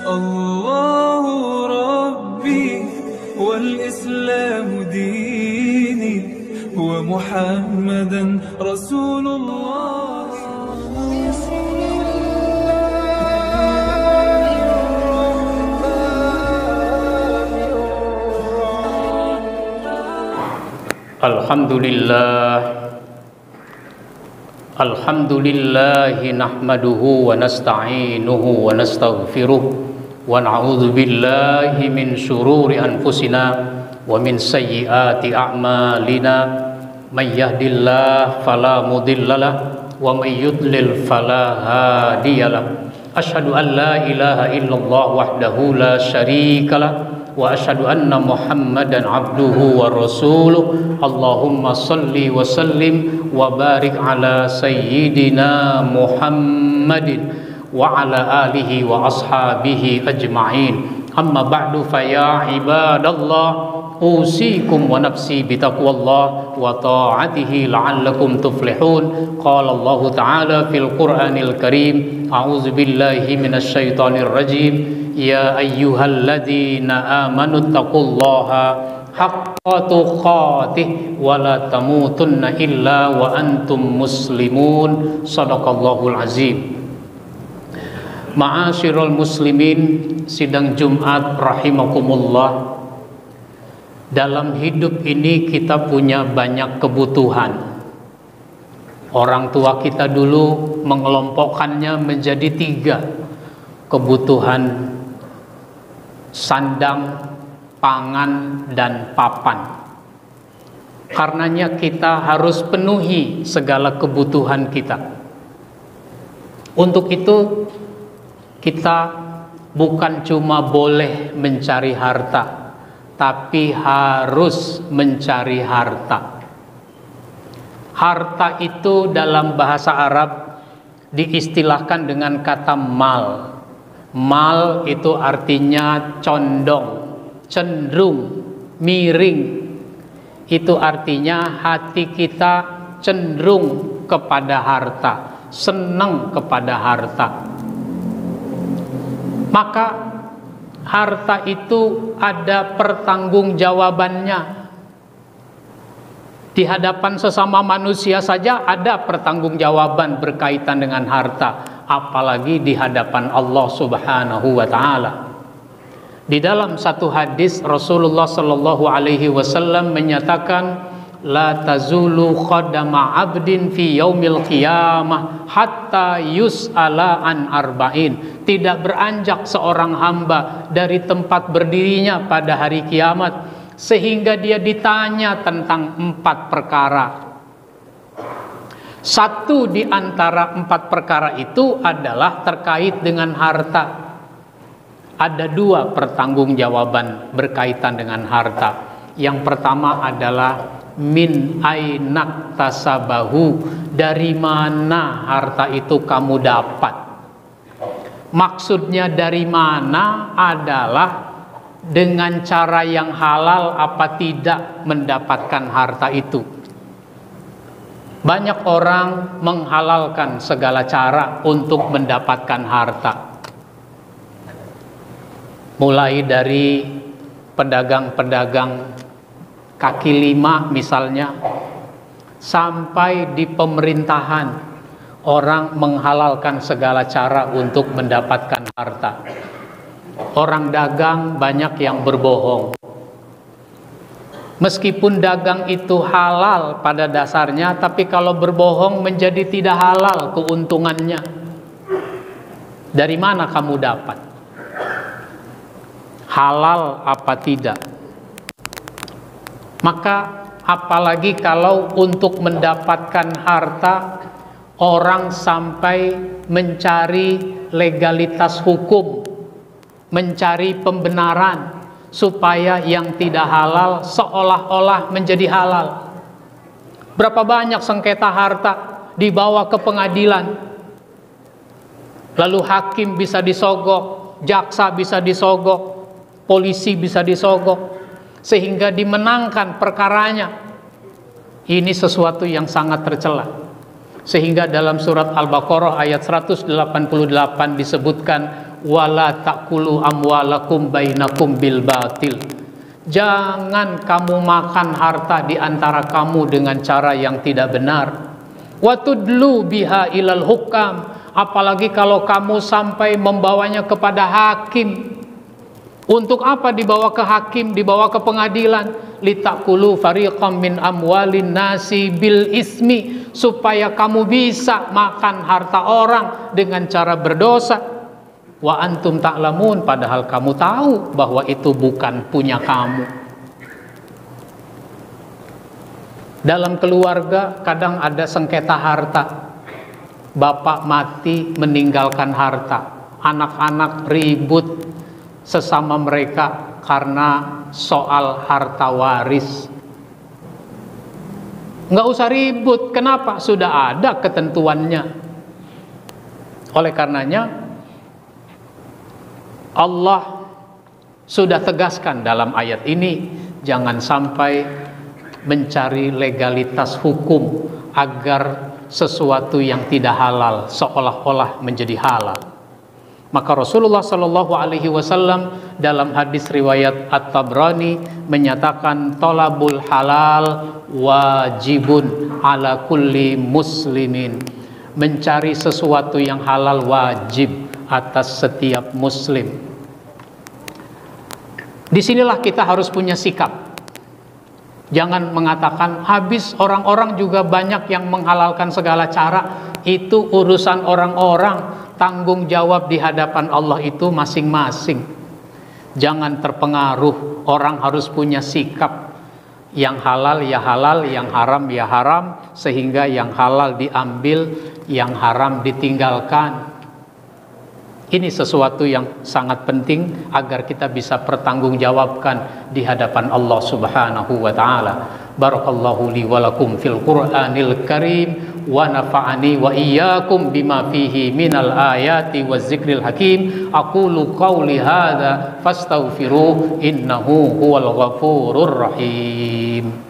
الله ربي والإسلام ديني ومحمدا رسول الله. Alhamdulillah nahmaduhu wa nasta'inuhu wa nastaghfiruh wa na'udzu billahi min syururi anfusina wa min sayyiati a'malina may yahdihillahu fala mudhillalah wa may yudlil fala hadiyalah. Asyhadu an la ilaha illallah wahdahu la syarikalah wa asyhadu anna Muhammadan abduhu wa rasuluh. Allahumma salli wa sallim wa barik ala sayyidina Muhammadin wa ala alihi wa ashabihi ajma'in. Amma ba'du, fa ya ibadallah, usikum wa nafsi bitaqwallah wa ta'atihi la'allakum tuflihun. Qala Allah ta'ala fil Qur'anil Karim, a'udzu billahi minasy syaithanir rajim. Ya ayyuhalladzina amanu taqullaha haqqa tuqatih wa la tamutunna illa wa antum muslimun. Shadaqallahul azim. Ma'asyiral muslimin, sidang Jumat rahimakumullah. Dalam hidup ini kita punya banyak kebutuhan. Orang tua kita dulu mengelompokkannya menjadi 3. Kebutuhan sandang, pangan, dan papan. Karenanya kita harus penuhi segala kebutuhan kita. Untuk itu kita bukan cuma boleh mencari harta, tapi harus mencari harta. Harta itu dalam bahasa Arab diistilahkan dengan kata mal. Mal itu artinya condong, cenderung, miring. Itu artinya hati kita cenderung kepada harta, senang kepada harta. Maka harta itu ada pertanggungjawabannya. Di hadapan sesama manusia saja ada pertanggungjawaban berkaitan dengan harta, apalagi di hadapan Allah Subhanahu wa taala. Di dalam satu hadis Rasulullah sallallahu alaihi wasallam menyatakan, la tazulu qadama 'abdin fi yaumil qiyamah hatta yus'ala an arba'in. Tidak beranjak seorang hamba dari tempat berdirinya pada hari kiamat sehingga dia ditanya tentang 4 perkara. Satu di antara 4 perkara itu adalah terkait dengan harta. Ada 2 pertanggungjawaban berkaitan dengan harta. Yang pertama adalah min ainak tasabahu, dari mana harta itu kamu dapat. Maksudnya dari mana adalah dengan cara yang halal apa tidak mendapatkan harta itu. Banyak orang menghalalkan segala cara untuk mendapatkan harta. Mulai dari pedagang-pedagang kaki lima misalnya, sampai di pemerintahan, orang menghalalkan segala cara untuk mendapatkan harta. Orang dagang banyak yang berbohong. Meskipun dagang itu halal pada dasarnya, tapi kalau berbohong menjadi tidak halal keuntungannya. Dari mana kamu dapat? Halal apa tidak? Maka apalagi kalau untuk mendapatkan harta, orang sampai mencari legalitas hukum, mencari pembenaran supaya yang tidak halal seolah-olah menjadi halal. Berapa banyak sengketa harta dibawa ke pengadilan, lalu hakim bisa disogok, jaksa bisa disogok, polisi bisa disogok, sehingga dimenangkan perkaranya. Ini sesuatu yang sangat tercela. Sehingga dalam surat Al-Baqarah ayat 188 disebutkan, wala ta'kulu amwalakum bainakum bil batil. Jangan kamu makan harta di antara kamu dengan cara yang tidak benar. Wa tudlu biha ilal hukam, apalagi kalau kamu sampai membawanya kepada hakim. Untuk apa dibawa ke hakim, dibawa ke pengadilan? Litakulu fariqam min amwalin nasi bil ismi, supaya kamu bisa makan harta orang dengan cara berdosa. Wa antum ta'lamun, padahal kamu tahu bahwa itu bukan punya kamu. Dalam keluarga kadang ada sengketa harta. Bapak mati meninggalkan harta, anak-anak ribut sesama mereka karena soal harta waris. Nggak usah ribut, kenapa? Sudah ada ketentuannya. Oleh karenanya Allah sudah tegaskan dalam ayat ini, jangan sampai mencari legalitas hukum agar sesuatu yang tidak halal seolah-olah menjadi halal. Maka Rasulullah Shallallahu Alaihi Wasallam dalam hadis riwayat At-Tabrani menyatakan, tolabul halal wajibun ala kulli muslimin. Mencari sesuatu yang halal wajib atas setiap muslim. Disinilah kita harus punya sikap. Jangan mengatakan habis orang-orang juga banyak yang menghalalkan segala cara. Itu urusan orang-orang, tanggung jawab di hadapan Allah itu masing-masing. Jangan terpengaruh, orang harus punya sikap. Yang halal ya halal, yang haram ya haram, sehingga yang halal diambil, yang haram ditinggalkan. Ini sesuatu yang sangat penting agar kita bisa pertanggungjawabkan di hadapan Allah Subhanahu wa taala. Barakallahu li wa lakum fil Qur'anil Karim wa nafa'ani wa iyyakum bima fihi minal ayati waz zikril hakim. Aqulu qawli hadza fastaghfiruh innahu huwal ghafurur rahim.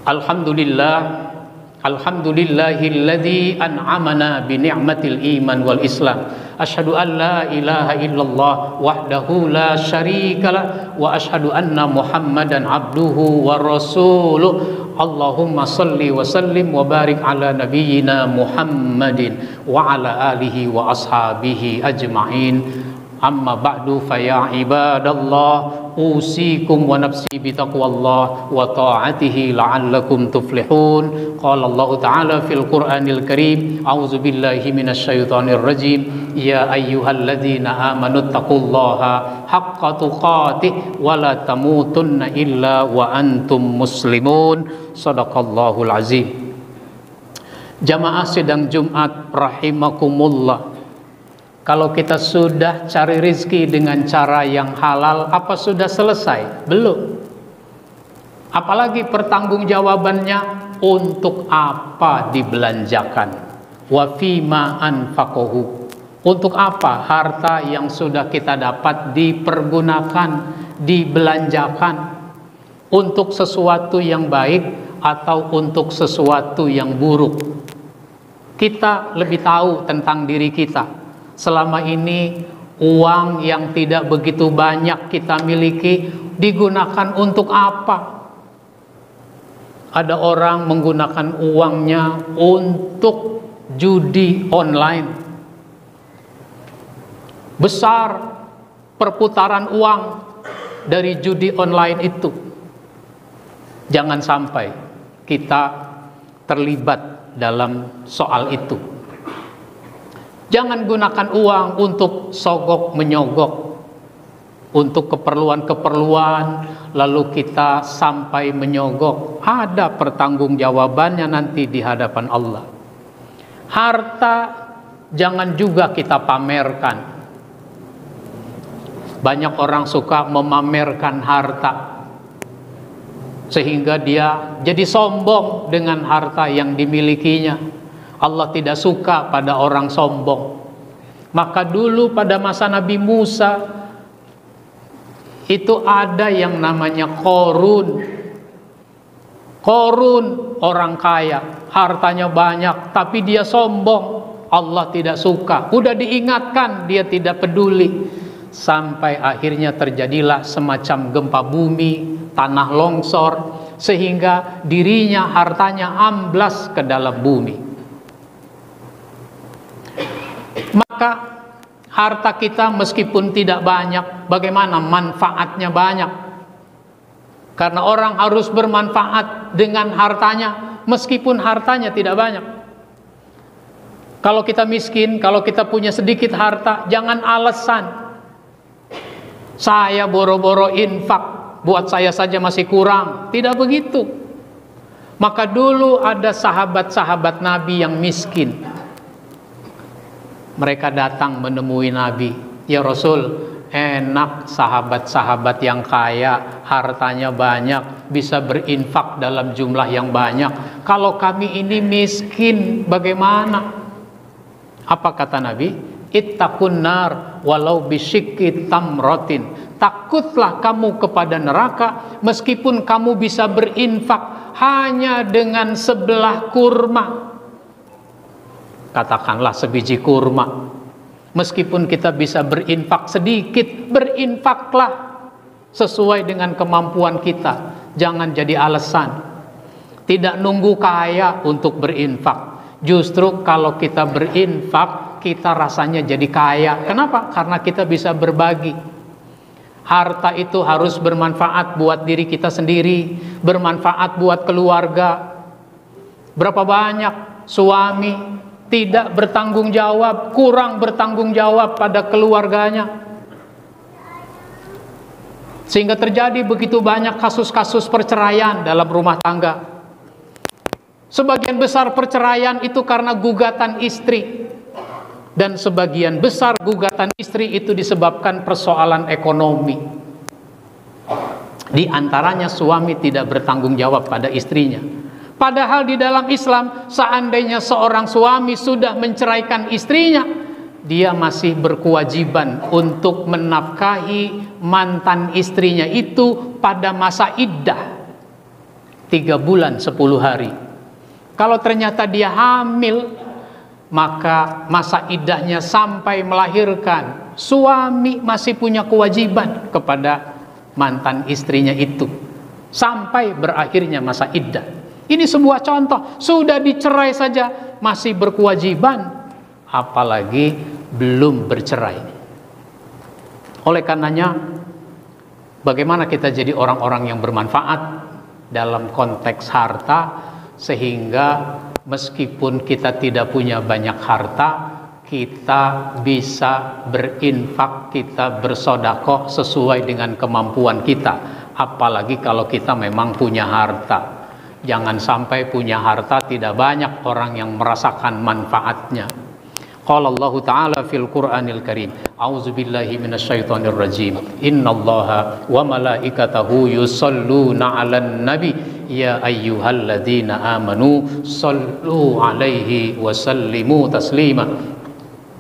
Alhamdulillahilladzi an'amana bi ni'matil iman wal islam. Asyhadu an la ilaha illallah wahdahu la syarikalah wa asyhadu anna Muhammadan abduhu wa rasuluh. Allahumma salli wa sallim wa barik ala nabiyyina Muhammadin wa ala alihi wa ashabihi ajma'in. Amma ba'du fa ya ibadallah, usikum wa nafsi bitaqwallah wa ta'atihi la'allakum tuflihun. Qala Allah ta'ala fil Qur'anil Karim, a'udzu billahi minasyaitonir rajim, ya ayyuhalladzina amanu taqullaha haqqa tuqatih wa la tamutunna illa wa antum muslimun. Shadaqallahul azim. Jamaah sidang Jumat rahimakumullah. Kalau kita sudah cari rizki dengan cara yang halal, apa sudah selesai? Belum. Apalagi pertanggungjawabannya, untuk apa dibelanjakan? Wa fima anfaqahu. Untuk apa harta yang sudah kita dapat dipergunakan, dibelanjakan? Untuk sesuatu yang baik atau untuk sesuatu yang buruk? Kita lebih tahu tentang diri kita. Selama ini uang yang tidak begitu banyak kita miliki digunakan untuk apa? Ada orang menggunakan uangnya untuk judi online. Besar perputaran uang dari judi online itu. Jangan sampai kita terlibat dalam soal itu. Jangan gunakan uang untuk sogok menyogok, untuk keperluan-keperluan, lalu kita sampai menyogok. Ada pertanggungjawabannya nanti di hadapan Allah. Harta jangan juga kita pamerkan. Banyak orang suka memamerkan harta, sehingga dia jadi sombong dengan harta yang dimilikinya. Allah tidak suka pada orang sombong. Maka dulu pada masa Nabi Musa, itu ada yang namanya Qorun. Qorun orang kaya, hartanya banyak, tapi dia sombong. Allah tidak suka. Udah diingatkan, dia tidak peduli. Sampai akhirnya terjadilah semacam gempa bumi, tanah longsor, sehingga dirinya, hartanya amblas ke dalam bumi. Maka harta kita meskipun tidak banyak, bagaimana manfaatnya banyak? Karena orang harus bermanfaat dengan hartanya, meskipun hartanya tidak banyak. Kalau kita miskin, kalau kita punya sedikit harta, jangan alasan saya boro-boro infak, buat saya saja masih kurang. Tidak begitu. Maka dulu ada sahabat-sahabat Nabi yang miskin. Mereka datang menemui Nabi, ya Rasul, enak sahabat-sahabat yang kaya, hartanya banyak, bisa berinfak dalam jumlah yang banyak. Kalau kami ini miskin, bagaimana? Apa kata Nabi? Ittaqun nar walau bisyikki tamratin. Takutlah kamu kepada neraka meskipun kamu bisa berinfak hanya dengan sebelah kurma. Katakanlah sebiji kurma. Meskipun kita bisa berinfak sedikit, berinfaklah sesuai dengan kemampuan kita. Jangan jadi alasan. Tidak nunggu kaya untuk berinfak. Justru kalau kita berinfak, kita rasanya jadi kaya. Kenapa? Karena kita bisa berbagi. Harta itu harus bermanfaat buat diri kita sendiri, bermanfaat buat keluarga. Berapa banyak suami tidak bertanggung jawab, kurang bertanggung jawab pada keluarganya, sehingga terjadi begitu banyak kasus-kasus perceraian dalam rumah tangga. Sebagian besar perceraian itu karena gugatan istri, dan sebagian besar gugatan istri itu disebabkan persoalan ekonomi. Di antaranya suami tidak bertanggung jawab pada istrinya. Padahal di dalam Islam, seandainya seorang suami sudah menceraikan istrinya, dia masih berkewajiban untuk menafkahi mantan istrinya itu pada masa iddah 3 bulan 10 hari. Kalau ternyata dia hamil, maka masa iddahnya sampai melahirkan, suami masih punya kewajiban kepada mantan istrinya itu sampai berakhirnya masa iddah. Ini sebuah contoh. Sudah dicerai saja masih berkewajiban, apalagi belum bercerai. Oleh karenanya, bagaimana kita jadi orang-orang yang bermanfaat dalam konteks harta, sehingga meskipun kita tidak punya banyak harta, kita bisa berinfak, kita bersedekah sesuai dengan kemampuan kita. Apalagi kalau kita memang punya harta. Jangan sampai punya harta tidak banyak orang yang merasakan manfaatnya. Qala Allah Ta'ala fil Qur'anil Karim, A'udzu billahi minasyaitonir rajim. Innallaha wa malaikatahu yusholluna 'alan nabi ya ayyuhalladzina amanu shallu 'alaihi wa sallimu taslima.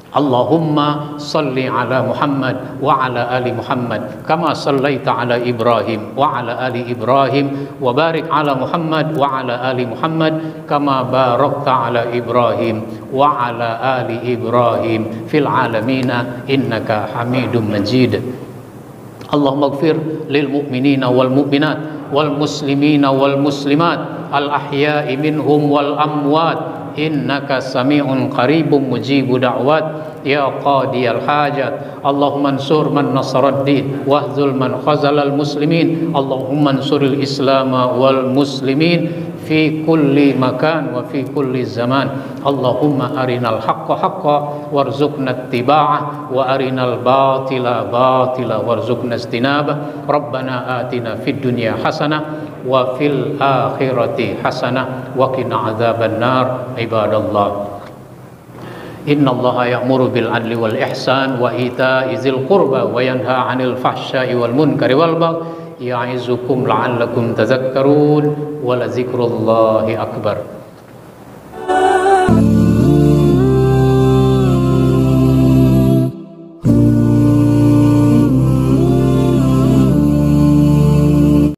Allahumma salli ala Muhammad wa ala ali Muhammad kama sallaita ala Ibrahim wa ala ali Ibrahim wa barik ala Muhammad wa ala ali Muhammad kama barakta ala Ibrahim wa ala ali Ibrahim fil alamina innaka Hamidum Majid. Allahumma ighfir lil mu'minina wal mu'minat wal muslimina wal muslimat al ahya'i minhum wal amwat innaka sami'un qaribun mujibu da'wat ya qadiyal hajat. Allahumma ansur man nasaraddin wahzul man khazalal muslimin. Allahumma ansuril islam wal muslimin fi kulli makan wa fi kulli zaman. Allahumma arinal haqqa haqqa warzuqna ittiba'ah wa arinal batila batila warzuqna istinabah. Rabbana atina fid dunya hasanah wa fil akhirati hasanah wa qina adzaban nar. Ibadallah, innallaha ya'muru bil adli wal ihsan wa ita'i dzil qurba wa yanha 'anil fahsya'i wal munkari wal baghi ya'izukum la'allakum tadhakkarun wa la dzikrullahi akbar.